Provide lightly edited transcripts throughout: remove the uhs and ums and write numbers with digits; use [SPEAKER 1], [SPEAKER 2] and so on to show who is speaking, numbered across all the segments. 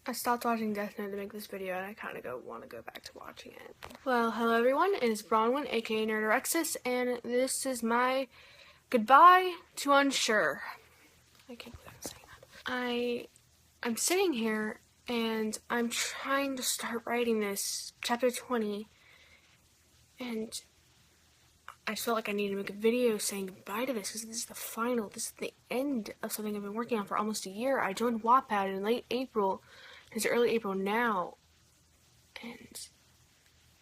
[SPEAKER 1] I stopped watching Death Note to make this video, and I kind of want to go back to watching it. Well, hello everyone, it is Bronwynn, aka Nerdorexis, and this is my goodbye to Unsure. I can't believe I'm saying that. I'm sitting here, and I'm trying to start writing this, chapter 20, and I just felt like I needed to make a video saying goodbye to this, because this is the final, this is the end of something I've been working on for almost a year. I joined Wattpad in late April. It's early April now, and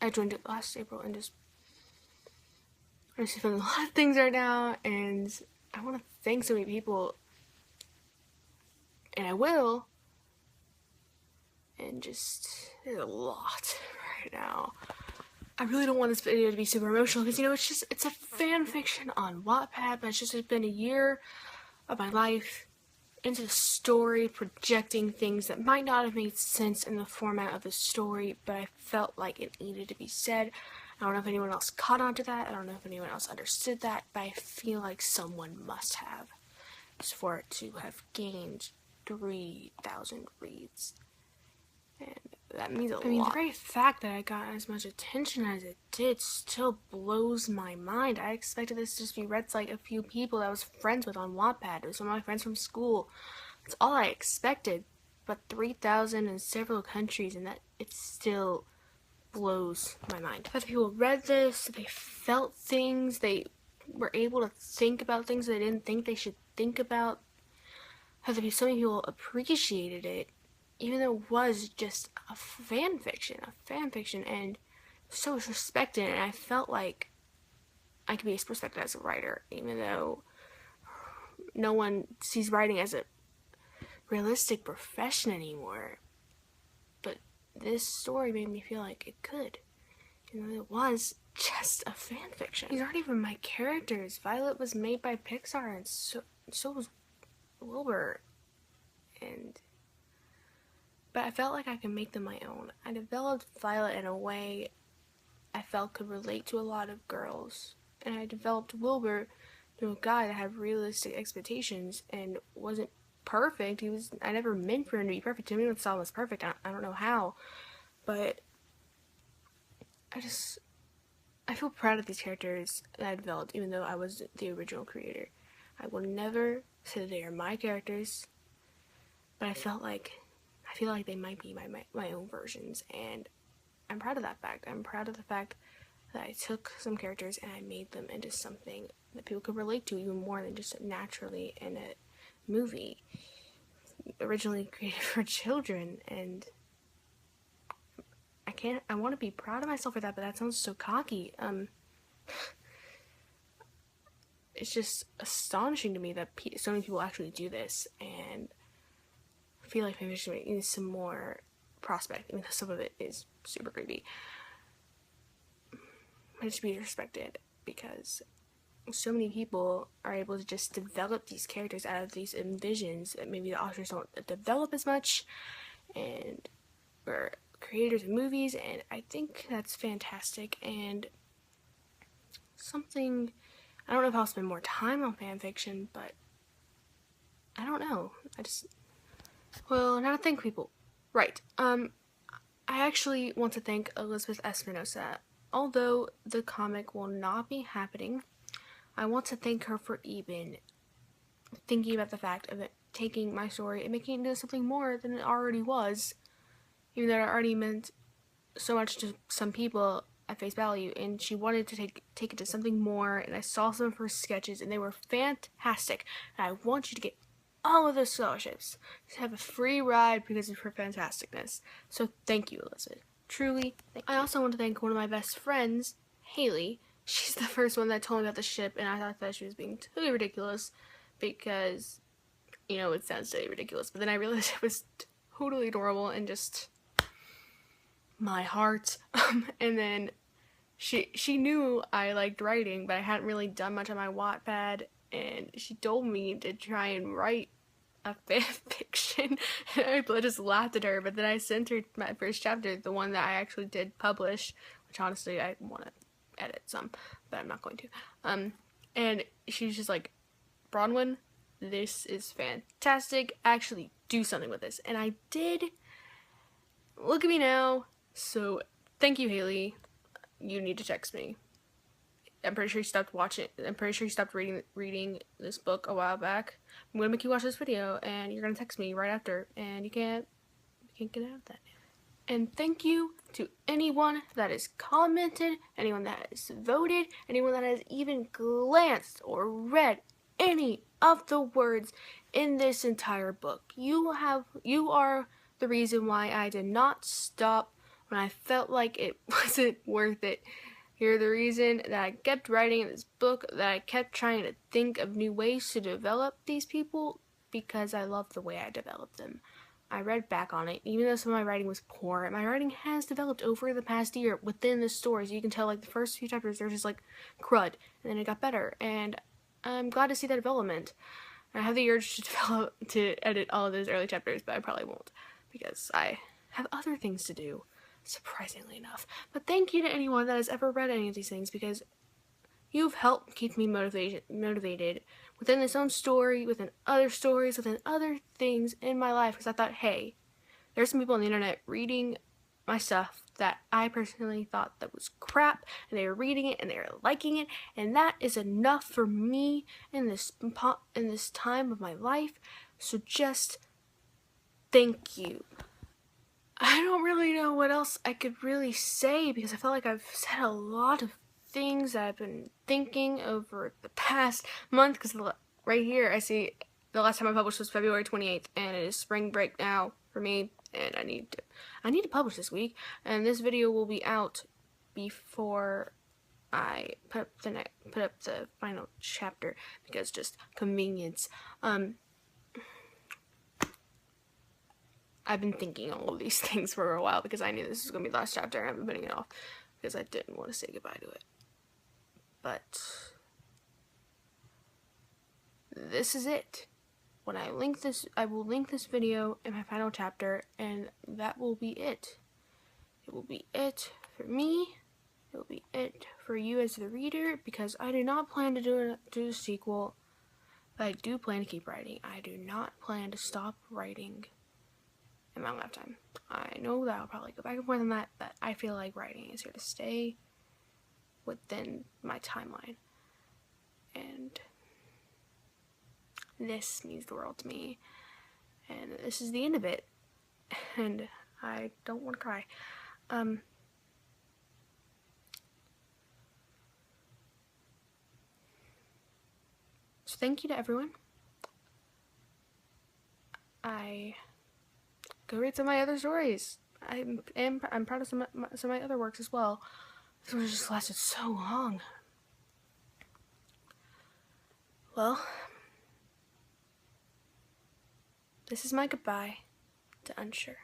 [SPEAKER 1] I joined it last April, and I'm just feeling a lot of things right now, and I want to thank so many people, and I will, and just, there's a lot right now. I really don't want this video to be super emotional, because, it's a fan fiction on Wattpad, but it's been a year of my life into the story, projecting things that might not have made sense in the format of the story, but I felt like it needed to be said. I don't know if anyone else caught on to that, I don't know if anyone else understood that, but I feel like someone must have, just for it to have gained 3,000 reads. And that means a lot. The very fact that I got as much attention as it did still blows my mind. I expected this to just be read to like a few people that I was friends with on Wattpad. It was some of my friends from school. That's all I expected. But 3,000 in several countries, and that it still blows my mind. But people read this, they felt things, they were able to think about things they didn't think they should think about. How so many people appreciated it, even though it was just a fan fiction, and so was respected, and I felt like I could be respected as a writer, even though no one sees writing as a realistic profession anymore. But this story made me feel like it could, it was just a fan fiction. These aren't even my characters. Violet was made by Pixar, and so was Wilbur, but I felt like I could make them my own. I developed Violet in a way I felt could relate to a lot of girls. And I developed Wilbur to a guy that had realistic expectations and wasn't perfect. I never meant for him to be perfect. To me, when Saul was perfect, I don't know how. But I feel proud of these characters that I developed, even though I was the original creator. I will never say that they are my characters, but I feel like they might be my own versions, and I'm proud of that fact. I'm proud of the fact that I took some characters and I made them into something that people could relate to even more than just naturally in a movie originally created for children. And I want to be proud of myself for that, but that sounds so cocky. It's just astonishing to me that so many people actually do this, and I feel like maybe I should need some more prospect, even though some of it is super creepy. It should be respected, because so many people are able to just develop these characters out of these envisions that maybe the authors don't develop as much, and or creators of movies, and I think that's fantastic. And something, I don't know if I'll spend more time on fanfiction, but I don't know. Well, now to thank people. Right. I actually want to thank Elizabeth Espinosa. Although the comic will not be happening, I want to thank her for even thinking about the fact of it, taking my story and making it into something more than it already was, even though it already meant so much to some people at face value, and she wanted to take it to something more, and I saw some of her sketches and they were fantastic, and I want you to get all of those scholarships to have a free ride because of her fantasticness. So thank you, Elizabeth. Truly, I also want to thank one of my best friends, Haley. She's the first one that told me about the ship, and I thought that she was being totally ridiculous because, it sounds totally ridiculous, but then I realized it was totally adorable and just my heart. And then she knew I liked writing, but I hadn't really done much on my Wattpad, and she told me to try and write a fan fiction, and I just laughed at her. But then I sent her my first chapter, the one that I actually did publish, which honestly I want to edit some, but I'm not going to. And she's just like, Bronwynn, this is fantastic, actually do something with this. And I did, look at me now. So thank you, Haley. You need to text me. I'm pretty sure you stopped watching. I'm pretty sure you stopped reading this book a while back. I'm gonna make you watch this video, and you're gonna text me right after, and you can't get out of that. And thank you to anyone that has commented, anyone that has voted, anyone that has even glanced or read any of the words in this entire book. You are the reason why I did not stop when I felt like it wasn't worth it. You're the reason that I kept writing this book, that I kept trying to think of new ways to develop these people, because I love the way I developed them. I read back on it, even though some of my writing was poor, my writing has developed over the past year within the stories. You can tell, like, the first few chapters, they're just like crud, and then it got better, and I'm glad to see that development. I have the urge to edit all of those early chapters, but I probably won't, because I have other things to do, surprisingly enough. But thank you to anyone that has ever read any of these things, because you've helped keep me motivated within this own story, within other stories, within other things in my life, because I thought, hey, there's some people on the internet reading my stuff that I personally thought that was crap, and they were reading it and they were liking it, and that is enough for me in this time of my life. So just thank you. I don't really know what else I could really say, because I felt like I've said a lot of things that I've been thinking over the past month, because right here I see the last time I published was February 28th, and it is spring break now for me, and I need to publish this week, and this video will be out before I put up the final chapter, because just convenience. I've been thinking all of these things for a while, because I knew this was going to be the last chapter, and I've been putting it off because I didn't want to say goodbye to it. But this is it. When I link this, I will link this video in my final chapter, and that will be it. It will be it for me. It will be it for you as the reader, because I do not plan to do a sequel, but I do plan to keep writing. I do not plan to stop writing in my lifetime. I know that I'll probably go back and forth on that, but I feel like writing is here to stay within my timeline. And this means the world to me. And this is the end of it. And I don't want to cry. So thank you to everyone. Go read some of my other stories. I'm proud of some of my other works as well. This one just lasted so long. Well, this is my goodbye to Unsure.